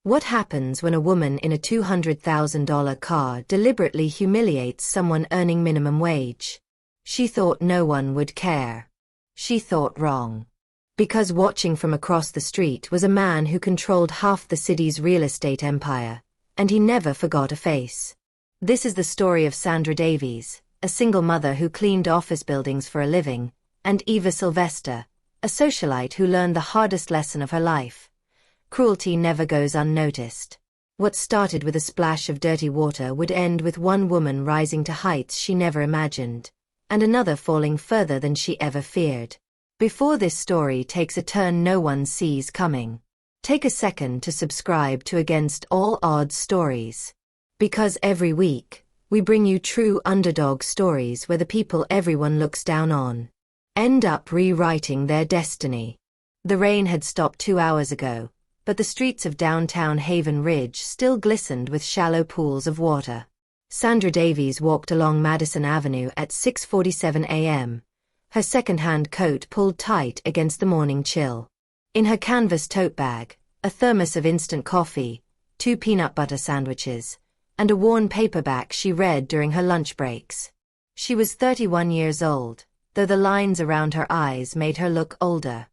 What happens when a woman in a $200,000 car deliberately humiliates someone earning minimum wage? She thought no one would care. She thought wrong. Because watching from across the street was a man who controlled half the city's real estate empire, and he never forgot a face. This is the story of Sandra Davies, a single mother who cleaned office buildings for a living, and Eva Sylvester, a socialite who learned the hardest lesson of her life. Cruelty never goes unnoticed. What started with a splash of dirty water would end with one woman rising to heights she never imagined, and another falling further than she ever feared. Before this story takes a turn no one sees coming, take a second to subscribe to Against All Odds Stories. Because every week, we bring you true underdog stories where the people everyone looks down on end up rewriting their destiny. The rain had stopped 2 hours ago, but the streets of downtown Haven Ridge still glistened with shallow pools of water. Sandra Davies walked along Madison Avenue at 6:47 a.m., her second-hand coat pulled tight against the morning chill. In her canvas tote bag, a thermos of instant coffee, 2 peanut butter sandwiches, and a worn paperback she read during her lunch breaks. She was 31 years old, though the lines around her eyes made her look older.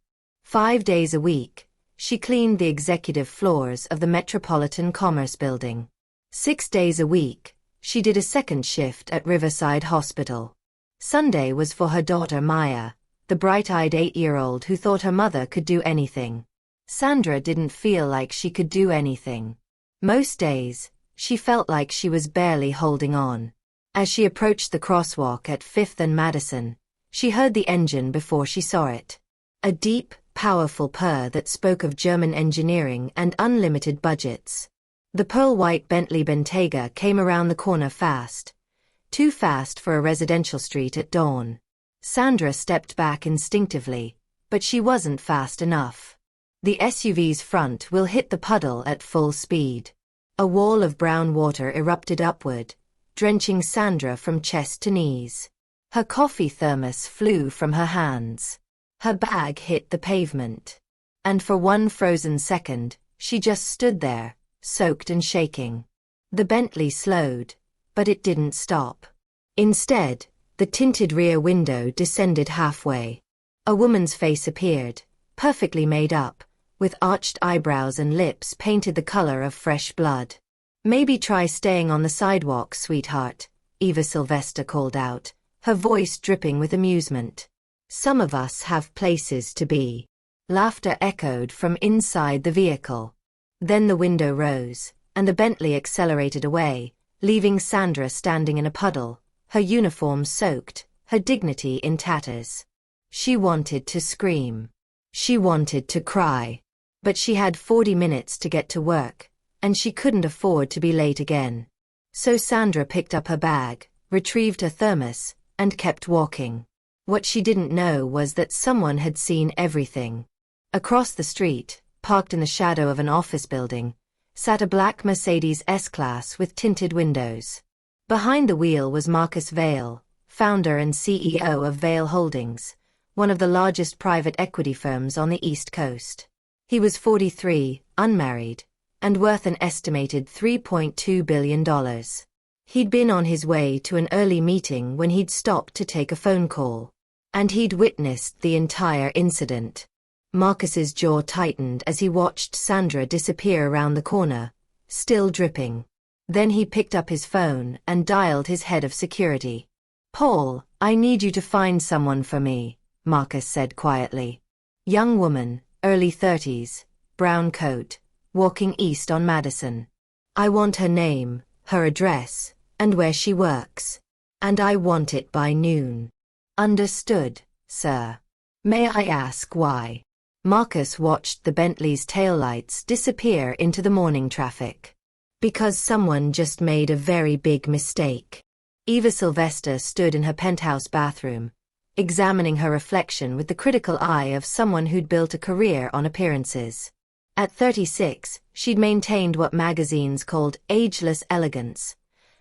5 days a week, she cleaned the executive floors of the Metropolitan Commerce Building. 6 days a week, she did a second shift at Riverside Hospital. Sunday was for her daughter Maya, the bright-eyed 8-year-old who thought her mother could do anything. Sandra didn't feel like she could do anything. Most days, she felt like she was barely holding on. As she approached the crosswalk at 5th and Madison, she heard the engine before she saw it. A deep, powerful purr that spoke of German engineering and unlimited budgets. The pearl-white Bentley Bentayga came around the corner fast. Too fast for a residential street at dawn. Sandra stepped back instinctively, but she wasn't fast enough. The SUV's front wheel hit the puddle at full speed. A wall of brown water erupted upward, drenching Sandra from chest to knees. Her coffee thermos flew from her hands. Her bag hit the pavement. And for one frozen second, she just stood there, soaked and shaking. The Bentley slowed, but it didn't stop. Instead, the tinted rear window descended halfway. A woman's face appeared, perfectly made up, with arched eyebrows and lips painted the color of fresh blood. "Maybe try staying on the sidewalk, sweetheart," Eva Sylvester called out, her voice dripping with amusement. "Some of us have places to be." Laughter echoed from inside the vehicle. Then the window rose, and the Bentley accelerated away, leaving Sandra standing in a puddle, her uniform soaked, her dignity in tatters. She wanted to scream. She wanted to cry. But she had 40 minutes to get to work, and she couldn't afford to be late again. So Sandra picked up her bag, retrieved her thermos, and kept walking. What she didn't know was that someone had seen everything. Across the street, parked in the shadow of an office building, sat a black Mercedes S-Class with tinted windows. Behind the wheel was Marcus Vail, founder and CEO of Vail Holdings, one of the largest private equity firms on the East Coast. He was 43, unmarried, and worth an estimated $3.2 billion. He'd been on his way to an early meeting when he'd stopped to take a phone call. And he'd witnessed the entire incident. Marcus's jaw tightened as he watched Sandra disappear around the corner, still dripping. Then he picked up his phone and dialed his head of security. "Paul, I need you to find someone for me," Marcus said quietly. Young woman, early 30s, brown coat, walking east on Madison. "I want her name, her address, and where she works. And I want it by noon." "Understood, sir. May I ask why?" Marcus watched the Bentley's taillights disappear into the morning traffic. "Because someone just made a very big mistake." Eva Sylvester stood in her penthouse bathroom, examining her reflection with the critical eye of someone who'd built a career on appearances. At 36, she'd maintained what magazines called ageless elegance,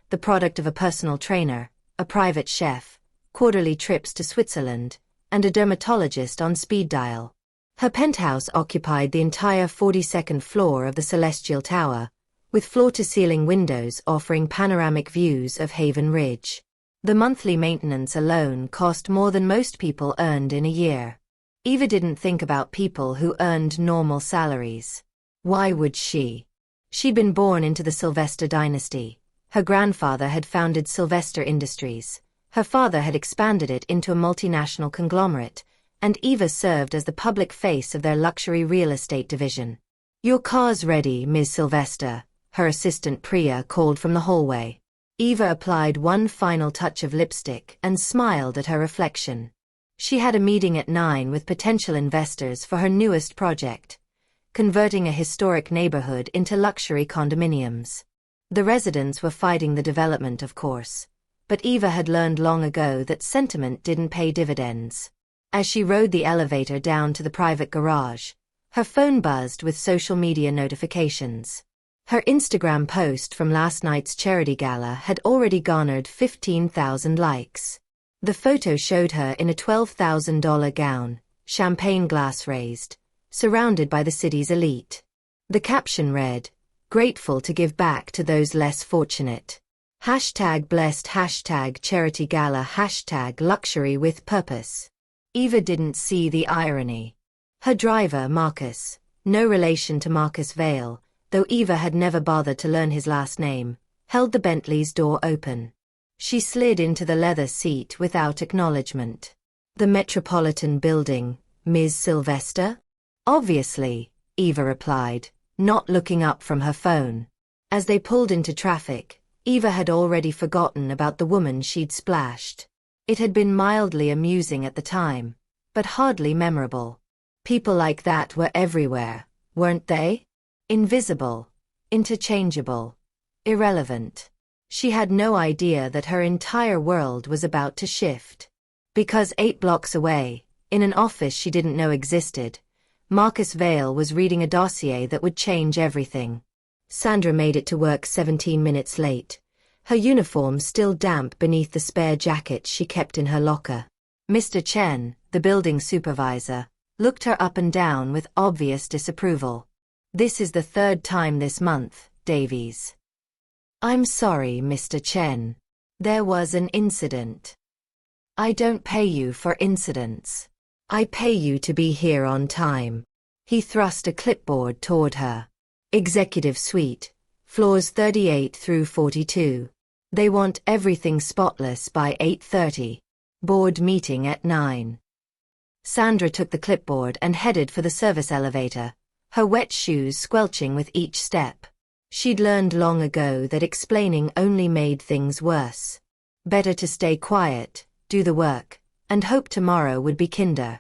the product of a personal trainer, a private chef, quarterly trips to Switzerland, and a dermatologist on speed dial. Her penthouse occupied the entire 42nd floor of the Celestial Tower, with floor-to-ceiling windows offering panoramic views of Haven Ridge. The monthly maintenance alone cost more than most people earned in a year. Eva didn't think about people who earned normal salaries. Why would she? She'd been born into the Sylvester dynasty. Her grandfather had founded Sylvester Industries. Her father had expanded it into a multinational conglomerate, and Eva served as the public face of their luxury real estate division. "Your car's ready, Ms. Sylvester," her assistant Priya called from the hallway. Eva applied one final touch of lipstick and smiled at her reflection. She had a meeting at 9 with potential investors for her newest project, converting a historic neighborhood into luxury condominiums. The residents were fighting the development, of course, but Eva had learned long ago that sentiment didn't pay dividends. As she rode the elevator down to the private garage, her phone buzzed with social media notifications. Her Instagram post from last night's charity gala had already garnered 15,000 likes. The photo showed her in a $12,000 gown, champagne glass raised, surrounded by the city's elite. The caption read, "Grateful to give back to those less fortunate. #blessed, #charity gala, #luxury with purpose." Eva didn't see the irony. Her driver, Marcus, no relation to Marcus Vale, though Eva had never bothered to learn his last name, held the Bentley's door open. She slid into the leather seat without acknowledgement. "The Metropolitan Building, Ms. Sylvester?" "Obviously," Eva replied, not looking up from her phone. As they pulled into traffic, Eva had already forgotten about the woman she'd splashed. It had been mildly amusing at the time, but hardly memorable. People like that were everywhere, weren't they? Invisible, interchangeable, irrelevant. She had no idea that her entire world was about to shift. Because 8 blocks away, in an office she didn't know existed, Marcus Vale was reading a dossier that would change everything. Sandra made it to work 17 minutes late, her uniform still damp beneath the spare jacket she kept in her locker. Mr. Chen, the building supervisor, looked her up and down with obvious disapproval. "This is the 3rd time this month, Davies." "I'm sorry, Mr. Chen. There was an incident." "I don't pay you for incidents. I pay you to be here on time." He thrust a clipboard toward her. "Executive Suite, floors 38 through 42. They want everything spotless by 8:30. Board meeting at 9. Sandra took the clipboard and headed for the service elevator, her wet shoes squelching with each step. She'd learned long ago that explaining only made things worse. Better to stay quiet, do the work, and hope tomorrow would be kinder.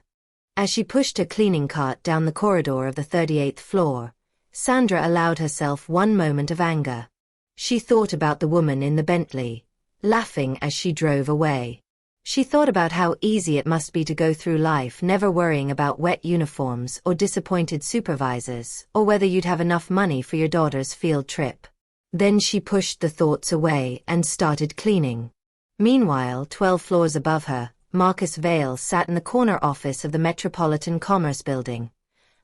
As she pushed her cleaning cart down the corridor of the 38th floor, Sandra allowed herself one moment of anger. She thought about the woman in the Bentley, laughing as she drove away. She thought about how easy it must be to go through life never worrying about wet uniforms or disappointed supervisors, or whether you'd have enough money for your daughter's field trip. Then she pushed the thoughts away and started cleaning. Meanwhile, 12 floors above her, Marcus Vale sat in the corner office of the Metropolitan Commerce Building,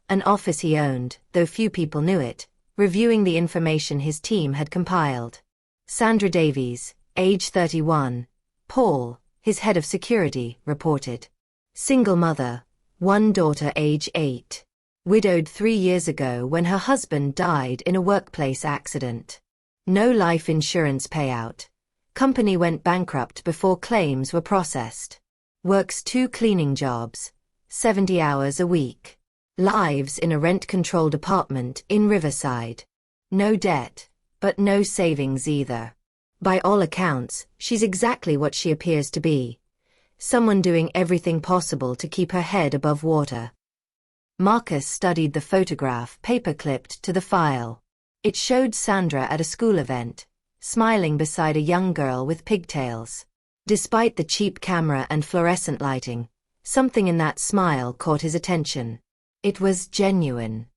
an office he owned, though few people knew it, reviewing the information his team had compiled. Sandra Davies, age 31, Paul, his head of security, reported. Single mother, one daughter age 8. Widowed 3 years ago when her husband died in a workplace accident. No life insurance payout. Company went bankrupt before claims were processed. Works 2 cleaning jobs, 70 hours a week. Lives in a rent-controlled apartment in Riverside. No debt, but no savings either. By all accounts, she's exactly what she appears to be. Someone doing everything possible to keep her head above water. Marcus studied the photograph paper-clipped to the file. It showed Sandra at a school event, smiling beside a young girl with pigtails. Despite the cheap camera and fluorescent lighting, something in that smile caught his attention. It was genuine,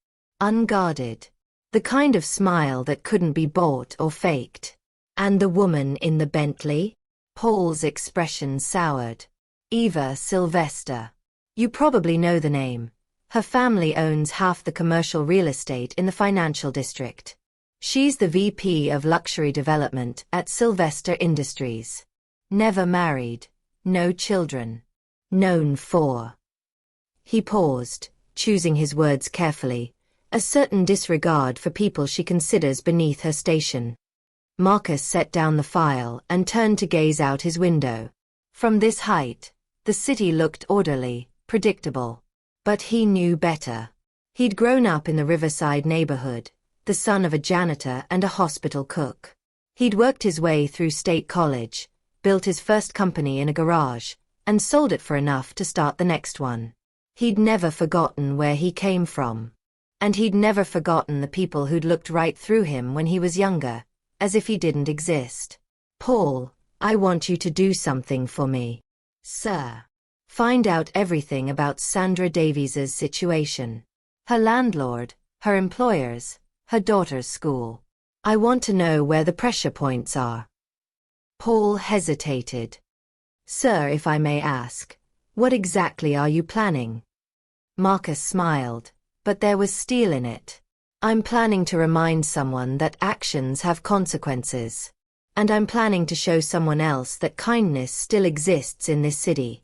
unguarded, the kind of smile that couldn't be bought or faked. And the woman in the Bentley? Paul's expression soured. Eva Sylvester. You probably know the name. Her family owns half the commercial real estate in the financial district. She's the VP of Luxury Development at Sylvester Industries. Never married, no children. Known for. He paused, choosing his words carefully, a certain disregard for people she considers beneath her station. Marcus set down the file and turned to gaze out his window. From this height, the city looked orderly, predictable. But he knew better. He'd grown up in the Riverside neighborhood, the son of a janitor and a hospital cook. He'd worked his way through state college, built his first company in a garage, and sold it for enough to start the next one. He'd never forgotten where he came from. And he'd never forgotten the people who'd looked right through him when he was younger, as if he didn't exist. "Paul, I want you to do something for me. Sir. Find out everything about Sandra Davies's situation. Her landlord, her employers, her daughter's school. I want to know where the pressure points are." Paul hesitated. "Sir, if I may ask, what exactly are you planning?" Marcus smiled, but there was steel in it. "I'm planning to remind someone that actions have consequences. And I'm planning to show someone else that kindness still exists in this city.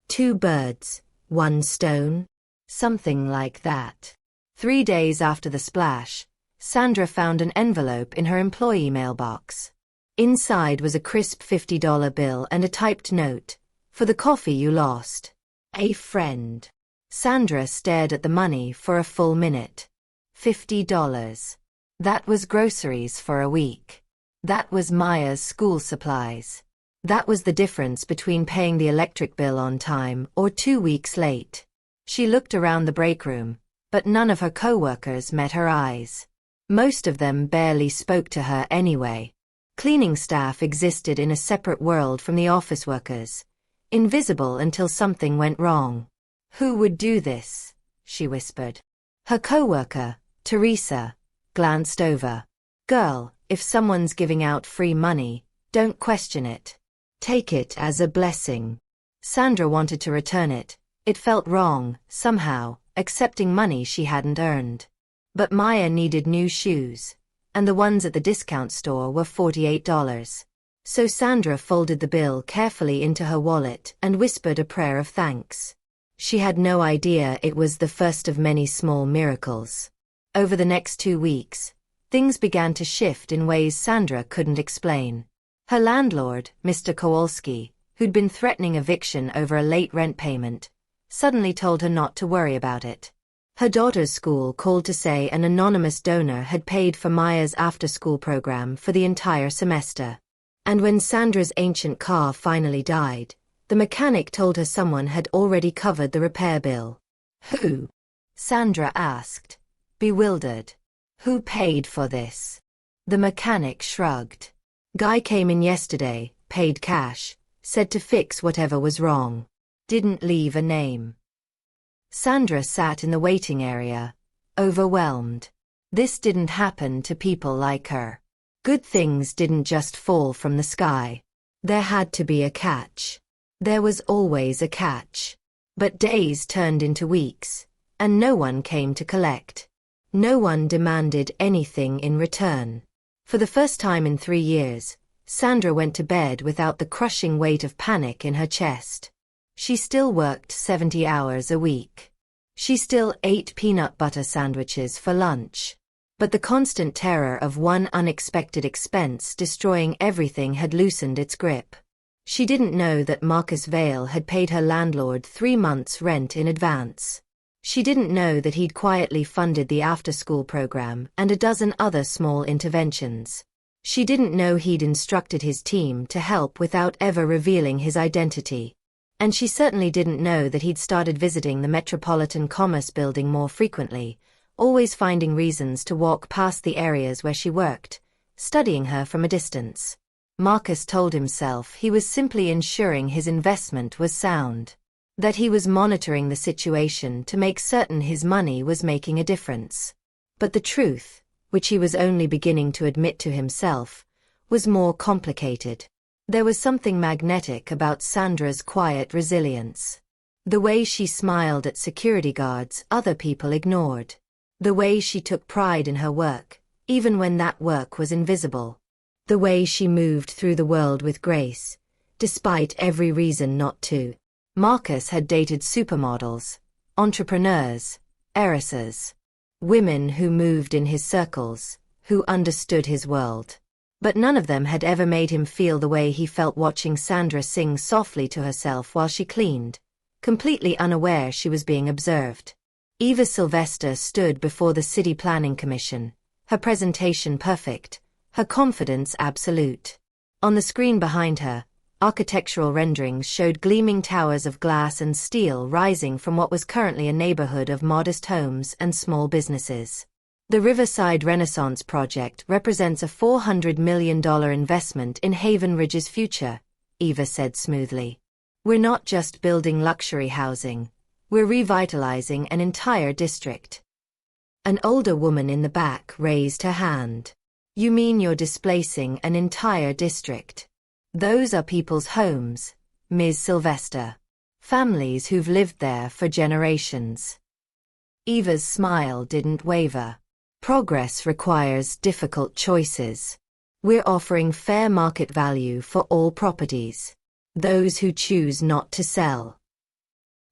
Two birds, one stone? Something like that." 3 days after the splash, Sandra found an envelope in her employee mailbox. Inside was a crisp $50 bill and a typed note, "For the coffee you lost. A friend." Sandra stared at the money for a full minute. $50. That was groceries for a week. That was Maya's school supplies. That was the difference between paying the electric bill on time or 2 weeks late. She looked around the break room, but none of her co-workers met her eyes. Most of them barely spoke to her anyway. Cleaning staff existed in a separate world from the office workers, invisible until something went wrong. "Who would do this?" she whispered. Her co-worker, Teresa, glanced over. "Girl, if someone's giving out free money, don't question it. Take it as a blessing." Sandra wanted to return it. It felt wrong, somehow, accepting money she hadn't earned. But Maya needed new shoes, and the ones at the discount store were $48. So Sandra folded the bill carefully into her wallet and whispered a prayer of thanks. She had no idea it was the first of many small miracles. Over the next 2 weeks, things began to shift in ways Sandra couldn't explain. Her landlord, Mr. Kowalski, who'd been threatening eviction over a late rent payment, suddenly told her not to worry about it. Her daughter's school called to say an anonymous donor had paid for Maya's after-school program for the entire semester. And when Sandra's ancient car finally died, the mechanic told her someone had already covered the repair bill. "Who?" Sandra asked, bewildered. "Who paid for this?" The mechanic shrugged. "Guy came in yesterday, paid cash, said to fix whatever was wrong. Didn't leave a name." Sandra sat in the waiting area, overwhelmed. This didn't happen to people like her. Good things didn't just fall from the sky. There had to be a catch. There was always a catch. But days turned into weeks, and no one came to collect. No one demanded anything in return. For the first time in 3 years, Sandra went to bed without the crushing weight of panic in her chest. She still worked 70 hours a week. She still ate peanut butter sandwiches for lunch. But the constant terror of one unexpected expense destroying everything had loosened its grip. She didn't know that Marcus Vale had paid her landlord 3 months' rent in advance. She didn't know that he'd quietly funded the after-school program and a dozen other small interventions. She didn't know he'd instructed his team to help without ever revealing his identity. And she certainly didn't know that he'd started visiting the Metropolitan Commerce Building more frequently, always finding reasons to walk past the areas where she worked, studying her from a distance. Marcus told himself he was simply ensuring his investment was sound. That he was monitoring the situation to make certain his money was making a difference. But the truth, which he was only beginning to admit to himself, was more complicated. There was something magnetic about Sandra's quiet resilience. The way she smiled at security guards other people ignored. The way she took pride in her work, even when that work was invisible. The way she moved through the world with grace, despite every reason not to. Marcus had dated supermodels, entrepreneurs, heiresses, women who moved in his circles, who understood his world. But none of them had ever made him feel the way he felt watching Sandra sing softly to herself while she cleaned, completely unaware she was being observed. Eva Sylvester stood before the City Planning Commission, her presentation perfect, her confidence absolute. On the screen behind her, architectural renderings showed gleaming towers of glass and steel rising from what was currently a neighborhood of modest homes and small businesses. The Riverside Renaissance project represents a $400 million investment in Haven Ridge's future, Eva said smoothly. We're not just building luxury housing, we're revitalizing an entire district. An older woman in the back raised her hand. You mean you're displacing an entire district? Those are people's homes, Ms. Sylvester. Families who've lived there for generations. Eva's smile didn't waver. Progress requires difficult choices. We're offering fair market value for all properties. Those who choose not to sell.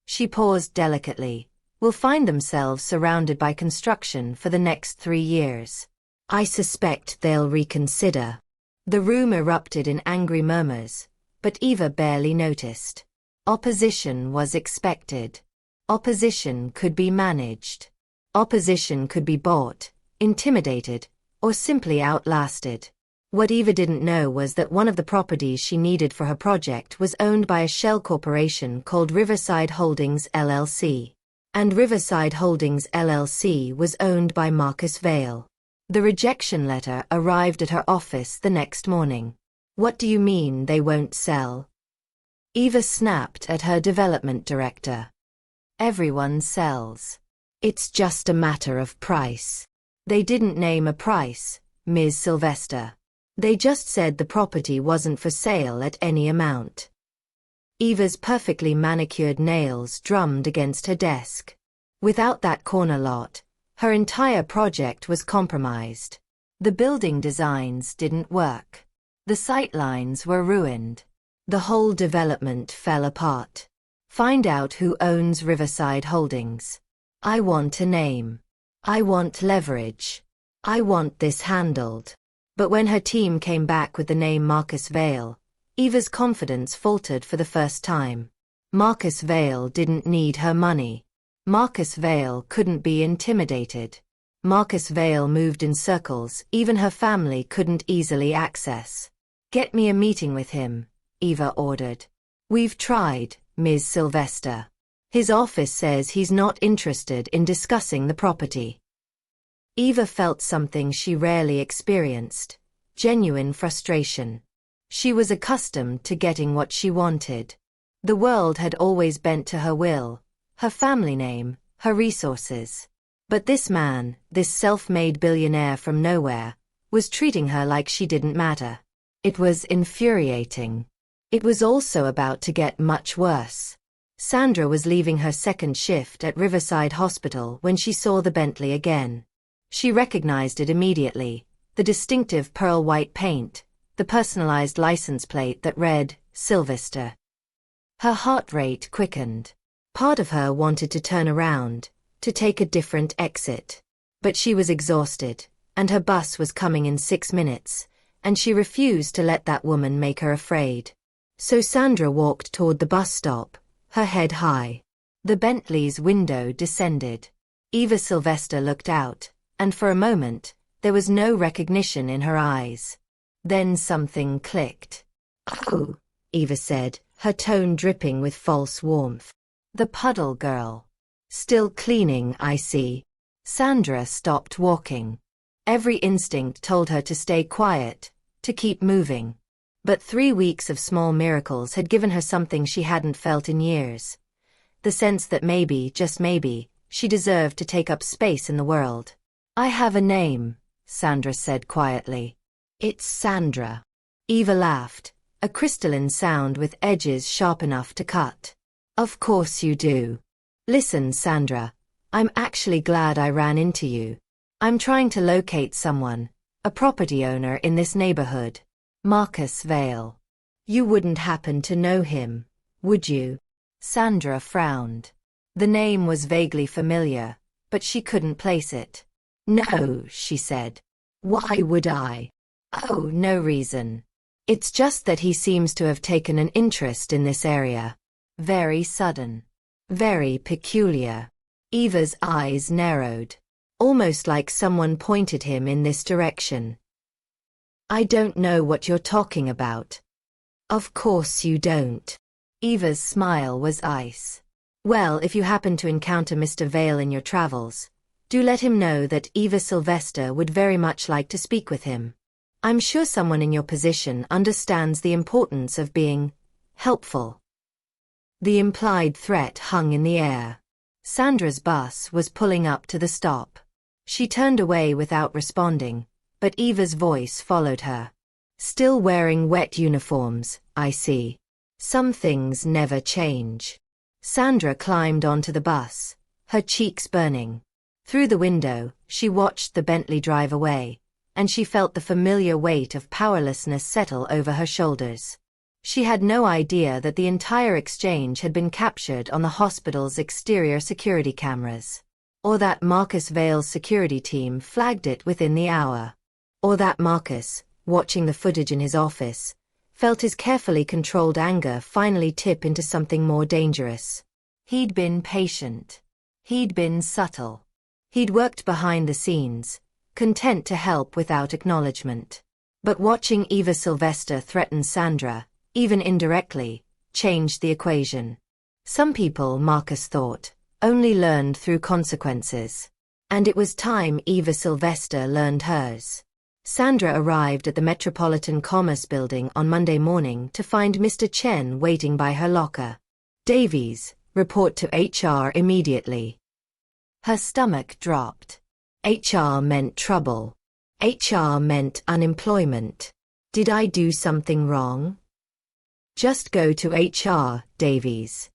She paused delicately. Will find themselves surrounded by construction for the next 3 years. I suspect they'll reconsider. The room erupted in angry murmurs, but Eva barely noticed. Opposition was expected. Opposition could be managed. Opposition could be bought, intimidated, or simply outlasted. What Eva didn't know was that one of the properties she needed for her project was owned by a shell corporation called Riverside Holdings LLC. And Riverside Holdings LLC was owned by Marcus Vale. The rejection letter arrived at her office the next morning. What do you mean they won't sell? Eva snapped at her development director. Everyone sells. It's just a matter of price. They didn't name a price, Ms. Sylvester. They just said the property wasn't for sale at any amount. Eva's perfectly manicured nails drummed against her desk. Without that corner lot, her entire project was compromised. The building designs didn't work. The sightlines were ruined. The whole development fell apart. Find out who owns Riverside Holdings. I want a name. I want leverage. I want this handled. But when her team came back with the name Marcus Vale, Eva's confidence faltered for the first time. Marcus Vale didn't need her money. Marcus Vale couldn't be intimidated. Marcus Vale moved in circles even her family couldn't easily access. Get me a meeting with him, Eva ordered. We've tried, Ms. Sylvester. His office says he's not interested in discussing the property. Eva felt something she rarely experienced, genuine frustration. She was accustomed to getting what she wanted. The world had always bent to her will, her family name, her resources. But this man, this self-made billionaire from nowhere, was treating her like she didn't matter. It was infuriating. It was also about to get much worse. Sandra was leaving her second shift at Riverside Hospital when she saw the Bentley again. She recognized it immediately, the distinctive pearl white paint, the personalized license plate that read, Sylvester. Her heart rate quickened. Part of her wanted to turn around, to take a different exit. But she was exhausted, and her bus was coming in 6 minutes, and she refused to let that woman make her afraid. So Sandra walked toward the bus stop, her head high. The Bentley's window descended. Eva Sylvester looked out, and for a moment, there was no recognition in her eyes. Then something clicked. Oh, Eva said, her tone dripping with false warmth. The puddle girl. Still cleaning, I see. Sandra stopped walking. Every instinct told her to stay quiet, to keep moving. But 3 weeks of small miracles had given her something she hadn't felt in years. The sense that maybe, just maybe, she deserved to take up space in the world. I have a name, Sandra said quietly. It's Sandra. Eva laughed, a crystalline sound with edges sharp enough to cut. Of course you do. Listen, Sandra, I'm actually glad I ran into you. I'm trying to locate someone, a property owner in this neighborhood. Marcus Vale. You wouldn't happen to know him, would you? Sandra frowned. The name was vaguely familiar, but she couldn't place it. No, she said. Why would I? Oh, no reason. It's just that he seems to have taken an interest in this area. Very sudden. Very peculiar. Eva's eyes narrowed. Almost like someone pointed him in this direction. I don't know what you're talking about. Of course you don't. Eva's smile was ice. Well, if you happen to encounter Mr. Vale in your travels, do let him know that Eva Sylvester would very much like to speak with him. I'm sure someone in your position understands the importance of being helpful. The implied threat hung in the air. Sandra's bus was pulling up to the stop. She turned away without responding, but Eva's voice followed her. Still wearing wet uniforms, I see. Some things never change. Sandra climbed onto the bus, her cheeks burning. Through the window, she watched the Bentley drive away, and she felt the familiar weight of powerlessness settle over her shoulders. She had no idea that the entire exchange had been captured on the hospital's exterior security cameras. Or that Marcus Vale's security team flagged it within the hour. Or that Marcus, watching the footage in his office, felt his carefully controlled anger finally tip into something more dangerous. He'd been patient. He'd been subtle. He'd worked behind the scenes, content to help without acknowledgement. But watching Eva Sylvester threaten Sandra, even indirectly, changed the equation. Some people, Marcus thought, only learned through consequences. And it was time Eva Sylvester learned hers. Sandra arrived at the Metropolitan Commerce Building on Monday morning to find Mr. Chen waiting by her locker. Davies, report to HR immediately. Her stomach dropped. HR meant trouble. HR meant unemployment. Did I do something wrong? Just go to HR, Davies.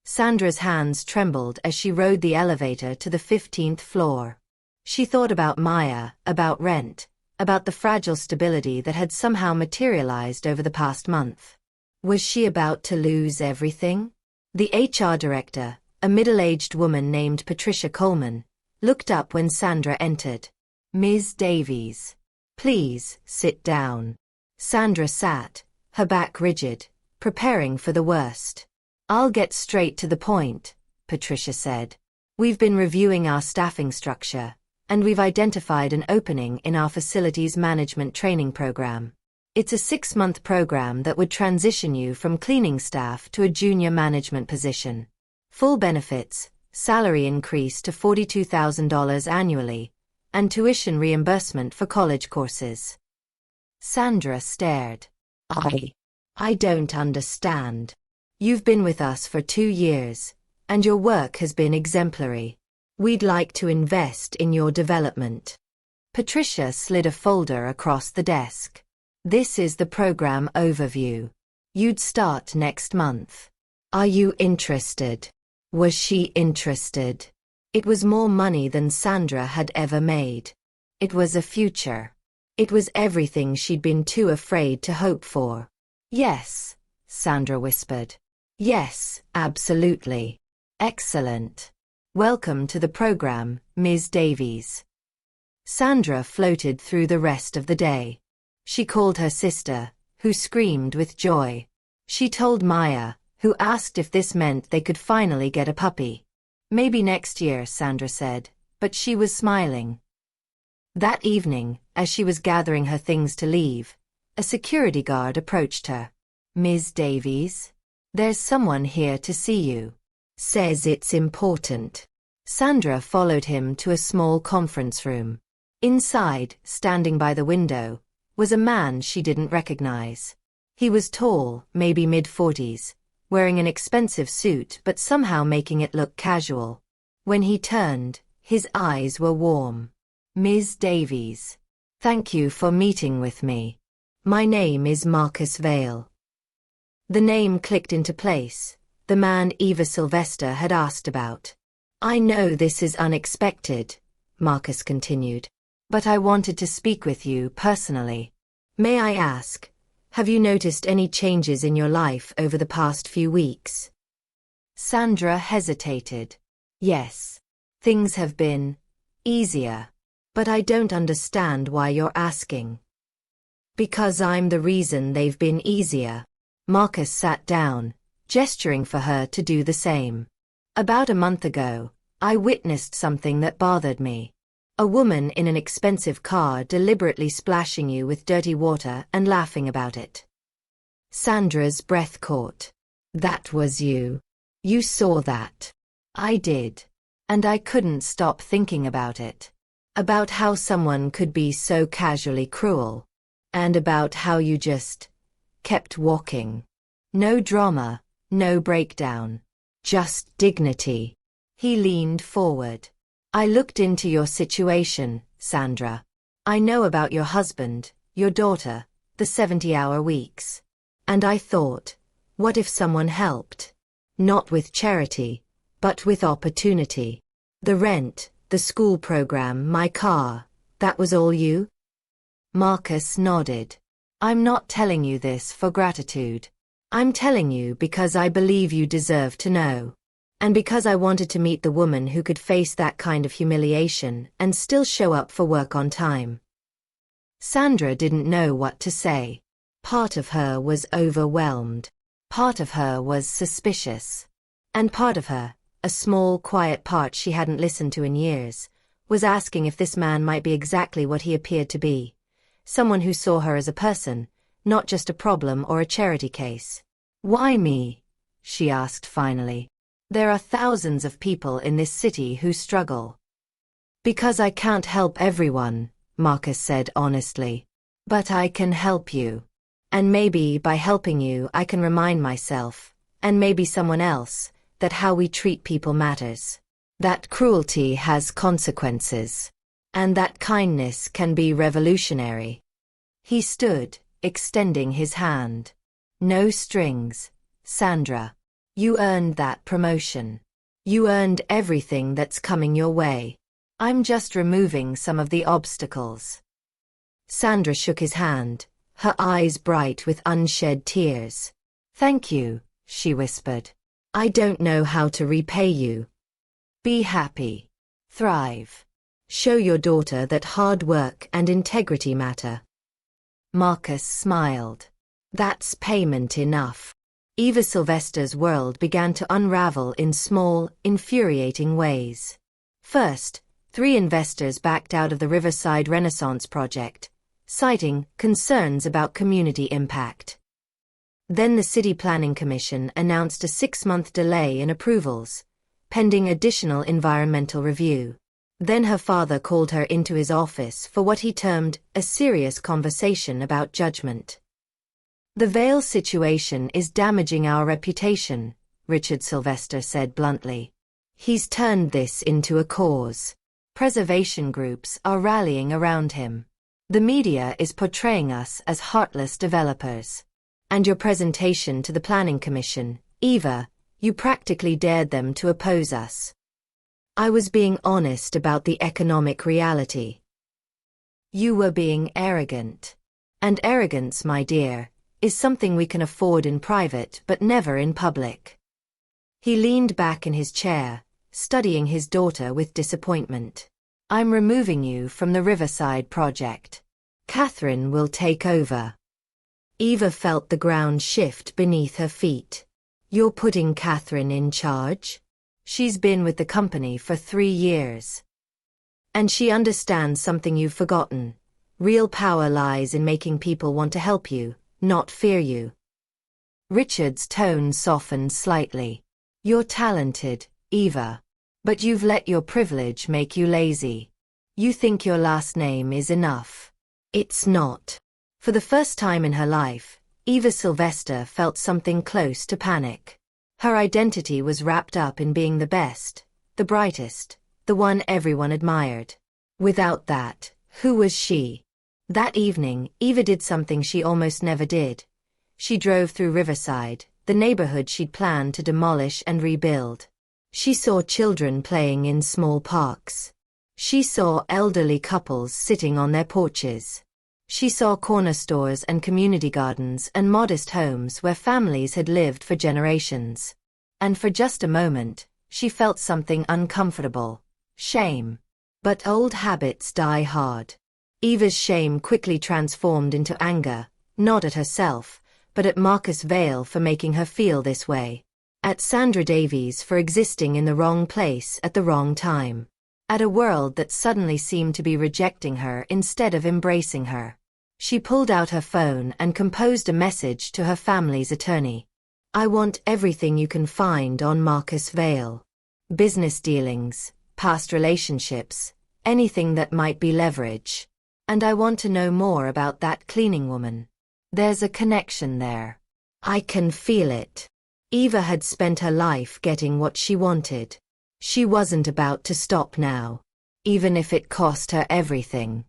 Sandra's hands trembled as she rode the elevator to the 15th floor. She thought about Maya, about rent, about the fragile stability that had somehow materialized over the past month. Was she about to lose everything? The HR director, a middle-aged woman named Patricia Coleman, looked up when Sandra entered. Ms. Davies. Please, sit down. Sandra sat, her back rigid, preparing for the worst. I'll get straight to the point, Patricia said. We've been reviewing our staffing structure, and we've identified an opening in our facilities management training program. It's a 6-month program that would transition you from cleaning staff to a junior management position. Full benefits, salary increase to $42,000 annually, and tuition reimbursement for college courses. Sandra stared. I don't understand. You've been with us for 2 years, and your work has been exemplary. We'd like to invest in your development. Patricia slid a folder across the desk. This is the program overview. You'd start next month. Are you interested? Was she interested? It was more money than Sandra had ever made. It was a future. It was everything she'd been too afraid to hope for. Yes, Sandra whispered. Yes, absolutely. Excellent. Welcome to the program, Ms. Davies. Sandra floated through the rest of the day. She called her sister, who screamed with joy. She told Maya, who asked if this meant they could finally get a puppy. Maybe next year, Sandra said, but she was smiling. That evening, as she was gathering her things to leave, a security guard approached her. Ms. Davies? There's someone here to see you. Says it's important. Sandra followed him to a small conference room. Inside, standing by the window, was a man she didn't recognize. He was tall, maybe mid-40s, wearing an expensive suit but somehow making it look casual. When he turned, his eyes were warm. Ms. Davies. Thank you for meeting with me. My name is Marcus Vale. The name clicked into place, the man Eva Sylvester had asked about. I know this is unexpected, Marcus continued, but I wanted to speak with you personally. May I ask, have you noticed any changes in your life over the past few weeks? Sandra hesitated. Yes. Things have been easier. But I don't understand why you're asking. Because I'm the reason they've been easier. Marcus sat down, gesturing for her to do the same. About a month ago, I witnessed something that bothered me. A woman in an expensive car deliberately splashing you with dirty water and laughing about it. Sandra's breath caught. That was you. You saw that. I did. And I couldn't stop thinking about it. About how someone could be so casually cruel. And about how you just kept walking. No drama, no breakdown. Just dignity. He leaned forward. I looked into your situation, Sandra. I know about your husband, your daughter, the 70-hour weeks. And I thought, what if someone helped? Not with charity, but with opportunity. The rent, the school program, my car, that was all you? Marcus nodded. I'm not telling you this for gratitude. I'm telling you because I believe you deserve to know. And because I wanted to meet the woman who could face that kind of humiliation and still show up for work on time. Sandra didn't know what to say. Part of her was overwhelmed. Part of her was suspicious. And part of her, a small, quiet part she hadn't listened to in years, was asking if this man might be exactly what he appeared to be. Someone who saw her as a person, not just a problem or a charity case. Why me? She asked finally. There are thousands of people in this city who struggle. Because I can't help everyone, Marcus said honestly. But I can help you. And maybe by helping you I can remind myself, and maybe someone else, that how we treat people matters. That cruelty has consequences. And that kindness can be revolutionary. He stood, extending his hand. No strings, Sandra. You earned that promotion. You earned everything that's coming your way. I'm just removing some of the obstacles. Sandra shook his hand, her eyes bright with unshed tears. Thank you, she whispered. I don't know how to repay you. Be happy. Thrive. Show your daughter that hard work and integrity matter. Marcus smiled. That's payment enough. Eva Sylvester's world began to unravel in small, infuriating ways. First, 3 investors backed out of the Riverside Renaissance project, citing concerns about community impact. Then the City Planning Commission announced a 6-month delay in approvals, pending additional environmental review. Then her father called her into his office for what he termed a serious conversation about judgment. The Vale situation is damaging our reputation, Richard Sylvester said bluntly. He's turned this into a cause. Preservation groups are rallying around him. The media is portraying us as heartless developers. And your presentation to the Planning Commission, Eva, you practically dared them to oppose us. I was being honest about the economic reality. You were being arrogant. And arrogance, my dear, is something we can afford in private but never in public. He leaned back in his chair, studying his daughter with disappointment. I'm removing you from the Riverside project. Catherine will take over. Eva felt the ground shift beneath her feet. You're putting Catherine in charge? She's been with the company for 3 years. And she understands something you've forgotten. Real power lies in making people want to help you, not fear you. Richard's tone softened slightly. You're talented, Eva. But you've let your privilege make you lazy. You think your last name is enough. It's not. For the first time in her life, Eva Sylvester felt something close to panic. Her identity was wrapped up in being the best, the brightest, the one everyone admired. Without that, who was she? That evening, Eva did something she almost never did. She drove through Riverside, the neighborhood she'd planned to demolish and rebuild. She saw children playing in small parks. She saw elderly couples sitting on their porches. She saw corner stores and community gardens and modest homes where families had lived for generations. And for just a moment, she felt something uncomfortable. Shame. But old habits die hard. Eva's shame quickly transformed into anger, not at herself, but at Marcus Vale for making her feel this way. At Sandra Davies for existing in the wrong place at the wrong time. At a world that suddenly seemed to be rejecting her instead of embracing her. She pulled out her phone and composed a message to her family's attorney. I want everything you can find on Marcus Vale. Business dealings, past relationships, anything that might be leverage. And I want to know more about that cleaning woman. There's a connection there. I can feel it. Eva had spent her life getting what she wanted. She wasn't about to stop now, even if it cost her everything.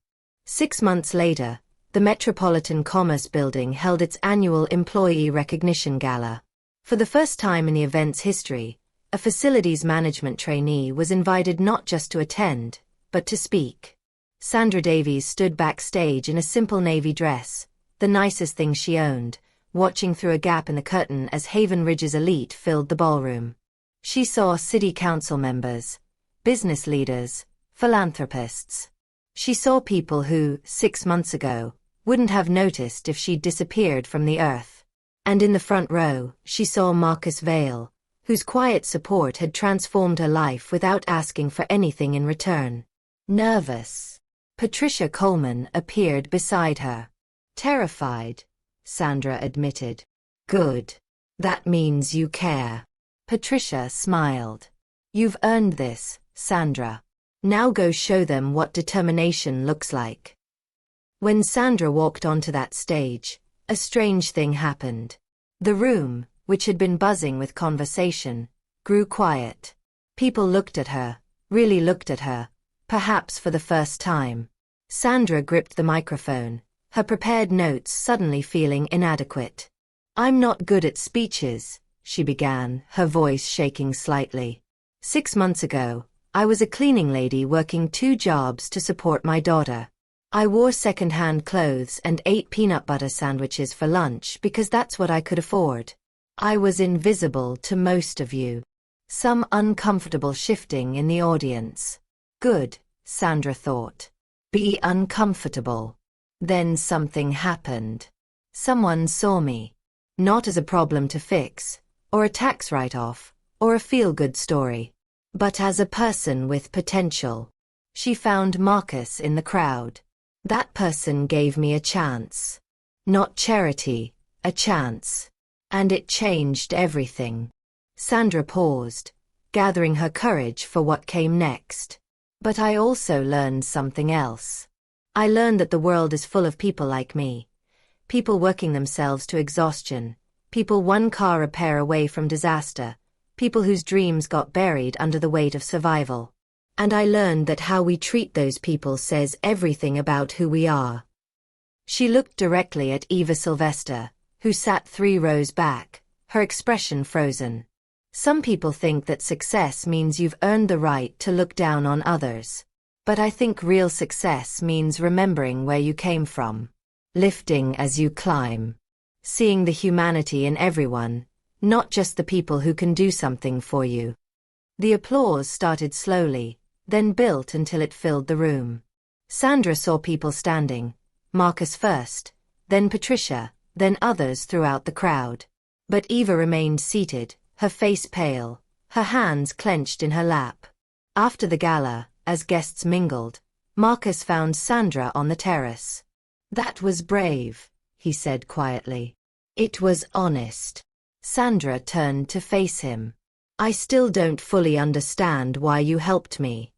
6 months later, the Metropolitan Commerce Building held its annual Employee Recognition Gala. For the first time in the event's history, a facilities management trainee was invited not just to attend, but to speak. Sandra Davies stood backstage in a simple navy dress, the nicest thing she owned, watching through a gap in the curtain as Haven Ridge's elite filled the ballroom. She saw city council members, business leaders, philanthropists. She saw people who, 6 months ago, wouldn't have noticed if she'd disappeared from the earth. And in the front row, she saw Marcus Vale, whose quiet support had transformed her life without asking for anything in return. Nervous. Patricia Coleman appeared beside her. Terrified, Sandra admitted. Good. That means you care. Patricia smiled. You've earned this, Sandra. Now go show them what determination looks like. When Sandra walked onto that stage, a strange thing happened. The room, which had been buzzing with conversation, grew quiet. People looked at her, really looked at her, perhaps for the first time. Sandra gripped the microphone, her prepared notes suddenly feeling inadequate. I'm not good at speeches, she began, her voice shaking slightly. 6 months ago, I was a cleaning lady working 2 jobs to support my daughter. I wore second-hand clothes and ate peanut butter sandwiches for lunch because that's what I could afford. I was invisible to most of you. Some uncomfortable shifting in the audience. Good, Sandra thought. Be uncomfortable. Then something happened. Someone saw me. Not as a problem to fix, or a tax write-off, or a feel-good story, but as a person with potential. She found Marcus in the crowd. That person gave me a chance. Not charity, a chance. And it changed everything. Sandra paused, gathering her courage for what came next. But I also learned something else. I learned that the world is full of people like me. People working themselves to exhaustion. People 1 car repair away from disaster. People whose dreams got buried under the weight of survival. And I learned that how we treat those people says everything about who we are. She looked directly at Eva Sylvester, who sat 3 rows back, her expression frozen. Some people think that success means you've earned the right to look down on others. But I think real success means remembering where you came from. Lifting as you climb. Seeing the humanity in everyone, not just the people who can do something for you. The applause started slowly, then built until it filled the room. Sandra saw people standing, Marcus first, then Patricia, then others throughout the crowd. But Eva remained seated, her face pale, her hands clenched in her lap. After the gala, as guests mingled, Marcus found Sandra on the terrace. That was brave, he said quietly. It was honest. Sandra turned to face him. I still don't fully understand why you helped me.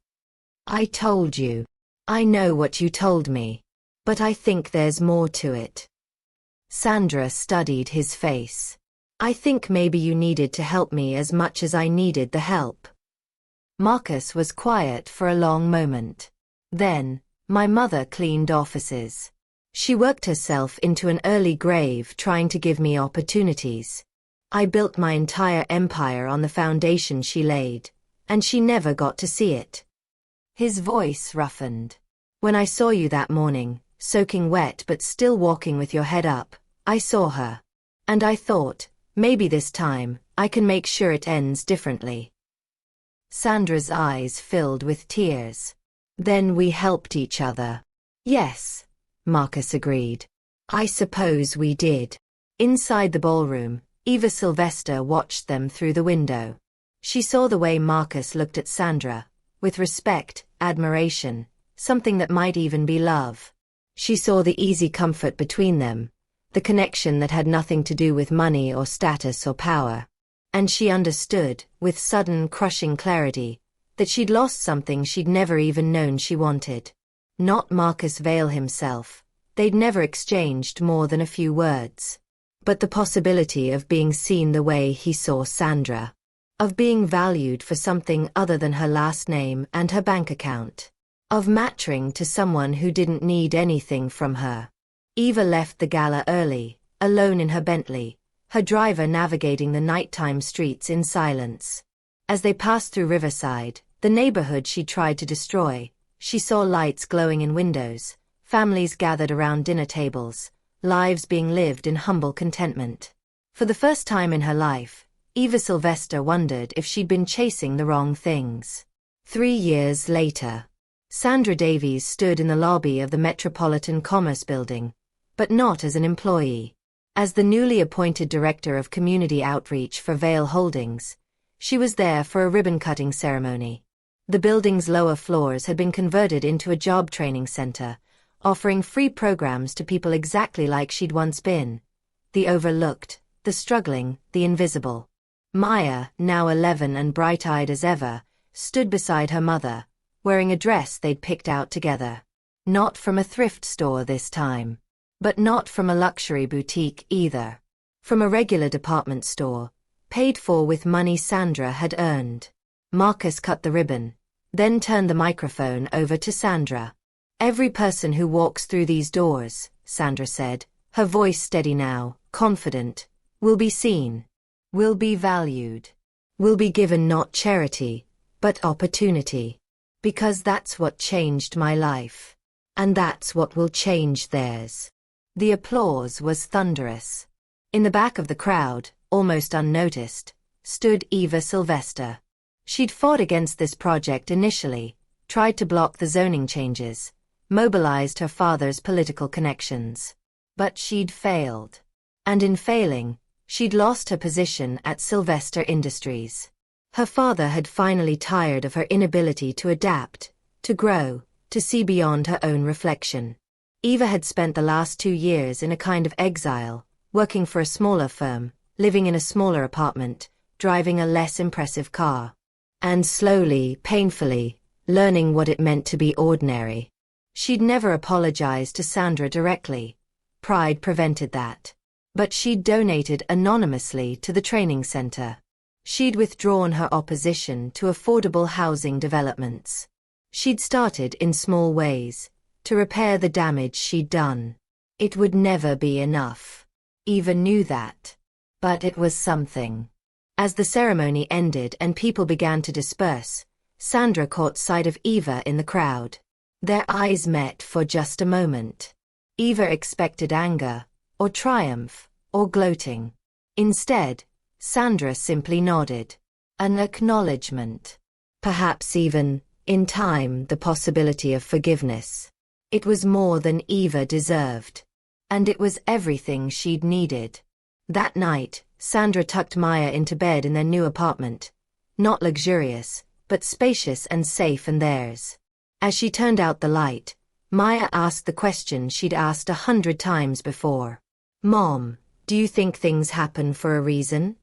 I told you. I know what you told me. But I think there's more to it. Sandra studied his face. I think maybe you needed to help me as much as I needed the help. Marcus was quiet for a long moment. Then, my mother cleaned offices. She worked herself into an early grave trying to give me opportunities. I built my entire empire on the foundation she laid, and she never got to see it." His voice roughened. "When I saw you that morning, soaking wet but still walking with your head up, I saw her. And I thought, maybe this time, I can make sure it ends differently." Sandra's eyes filled with tears. "Then we helped each other." "Yes," Marcus agreed. "I suppose we did." Inside the ballroom, Eva Sylvester watched them through the window. She saw the way Marcus looked at Sandra, with respect, admiration, something that might even be love. She saw the easy comfort between them, the connection that had nothing to do with money or status or power. And she understood, with sudden, crushing clarity, that she'd lost something she'd never even known she wanted. Not Marcus Vale himself. They'd never exchanged more than a few words. But the possibility of being seen the way he saw Sandra. Of being valued for something other than her last name and her bank account. Of mattering to someone who didn't need anything from her. Eva left the gala early, alone in her Bentley, her driver navigating the nighttime streets in silence. As they passed through Riverside, the neighborhood she tried to destroy, she saw lights glowing in windows, families gathered around dinner tables, lives being lived in humble contentment. For the first time in her life, Eva Sylvester wondered if she'd been chasing the wrong things. 3 years later, Sandra Davies stood in the lobby of the Metropolitan Commerce Building, but not as an employee. As the newly appointed Director of Community Outreach for Vale Holdings, she was there for a ribbon-cutting ceremony. The building's lower floors had been converted into a job training center, offering free programs to people exactly like she'd once been. The overlooked, the struggling, the invisible. Maya, now 11 and bright-eyed as ever, stood beside her mother, wearing a dress they'd picked out together. Not from a thrift store this time. But not from a luxury boutique either. From a regular department store, paid for with money Sandra had earned. Marcus cut the ribbon, then turned the microphone over to Sandra. "Every person who walks through these doors," Sandra said, her voice steady now, confident, "will be seen, will be valued, will be given not charity, but opportunity. Because that's what changed my life. And that's what will change theirs." The applause was thunderous. In the back of the crowd, almost unnoticed, stood Eva Sylvester. She'd fought against this project initially, tried to block the zoning changes, mobilized her father's political connections. But she'd failed. And in failing, she'd lost her position at Sylvester Industries. Her father had finally tired of her inability to adapt, to grow, to see beyond her own reflection. Eva had spent the last 2 years in a kind of exile, working for a smaller firm, living in a smaller apartment, driving a less impressive car. And slowly, painfully, learning what it meant to be ordinary. She'd never apologized to Sandra directly. Pride prevented that. But she'd donated anonymously to the training center. She'd withdrawn her opposition to affordable housing developments. She'd started in small ways, to repair the damage she'd done. It would never be enough. Eva knew that. But it was something. As the ceremony ended and people began to disperse, Sandra caught sight of Eva in the crowd. Their eyes met for just a moment. Eva expected anger, or triumph, or gloating. Instead, Sandra simply nodded. An acknowledgement. Perhaps even, in time, the possibility of forgiveness. It was more than Eva deserved. And it was everything she'd needed. That night, Sandra tucked Maya into bed in their new apartment. Not luxurious, but spacious and safe and theirs. As she turned out the light, Maya asked the question she'd asked 100 times before. "Mom, do you think things happen for a reason?"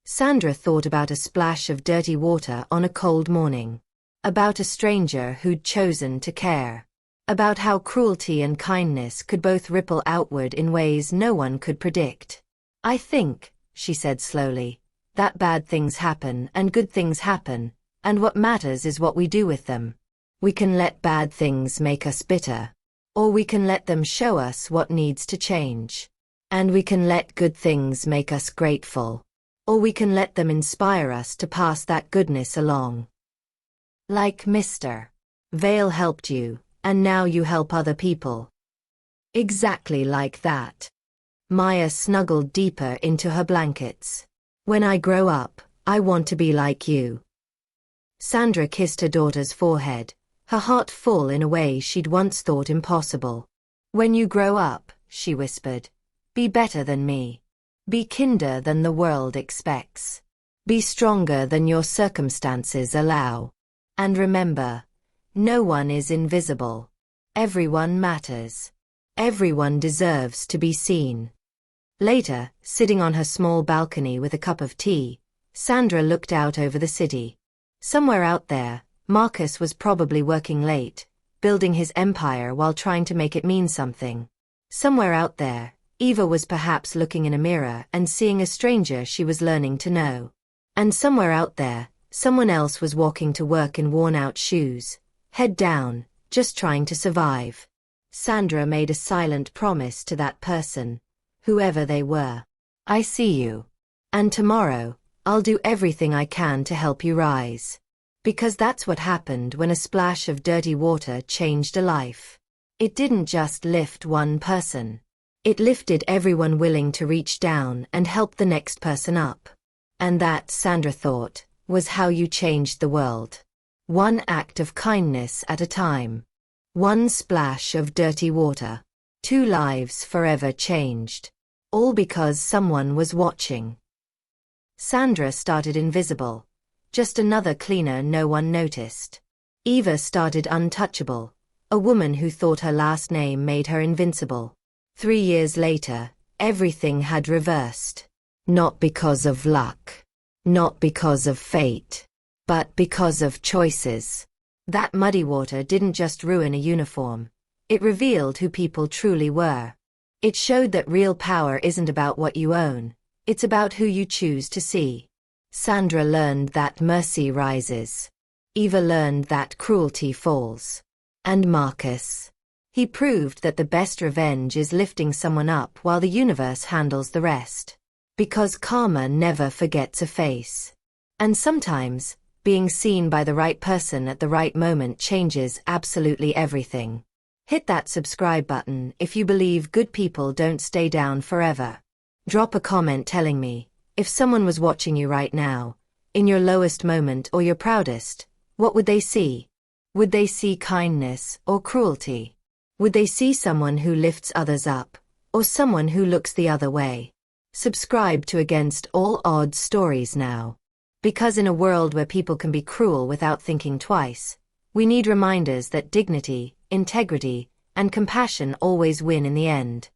Sandra thought about a splash of dirty water on a cold morning. About a stranger who'd chosen to care. About how cruelty and kindness could both ripple outward in ways no one could predict. "I think," she said slowly, "that bad things happen and good things happen, and what matters is what we do with them. We can let bad things make us bitter. Or we can let them show us what needs to change." And we can let good things make us grateful. Or we can let them inspire us to pass that goodness along. Like Mr. Vale helped you, and now you help other people. Exactly like that. Maya snuggled deeper into her blankets. When I grow up, I want to be like you. Sandra kissed her daughter's forehead, her heart full in a way she'd once thought impossible. When you grow up, she whispered, be better than me. Be kinder than the world expects. Be stronger than your circumstances allow. And remember, no one is invisible. Everyone matters. Everyone deserves to be seen. Later, sitting on her small balcony with a cup of tea, Sandra looked out over the city. Somewhere out there, Marcus was probably working late, building his empire while trying to make it mean something. Somewhere out there, Eva was perhaps looking in a mirror and seeing a stranger she was learning to know. And somewhere out there, someone else was walking to work in worn-out shoes, head down, just trying to survive. Sandra made a silent promise to that person, whoever they were. I see you. And tomorrow, I'll do everything I can to help you rise. Because that's what happened when a splash of dirty water changed a life. It didn't just lift one person. It lifted everyone willing to reach down and help the next person up. And that, Sandra thought, was how you changed the world. One act of kindness at a time. One splash of dirty water. 2 lives forever changed. All because someone was watching. Sandra started invisible. Just another cleaner no one noticed. Eva started untouchable. A woman who thought her last name made her invincible. 3 years later, everything had reversed. Not because of luck. Not because of fate. But because of choices. That muddy water didn't just ruin a uniform. It revealed who people truly were. It showed that real power isn't about what you own. It's about who you choose to see. Sandra learned that mercy rises. Eva learned that cruelty falls. And Marcus. He proved that the best revenge is lifting someone up while the universe handles the rest. Because karma never forgets a face. And sometimes, being seen by the right person at the right moment changes absolutely everything. Hit that subscribe button if you believe good people don't stay down forever. Drop a comment telling me, if someone was watching you right now, in your lowest moment or your proudest, what would they see? Would they see kindness or cruelty? Would they see someone who lifts others up, or someone who looks the other way? Subscribe to Against All Odds Stories now. Because in a world where people can be cruel without thinking twice, we need reminders that dignity, integrity, and compassion always win in the end.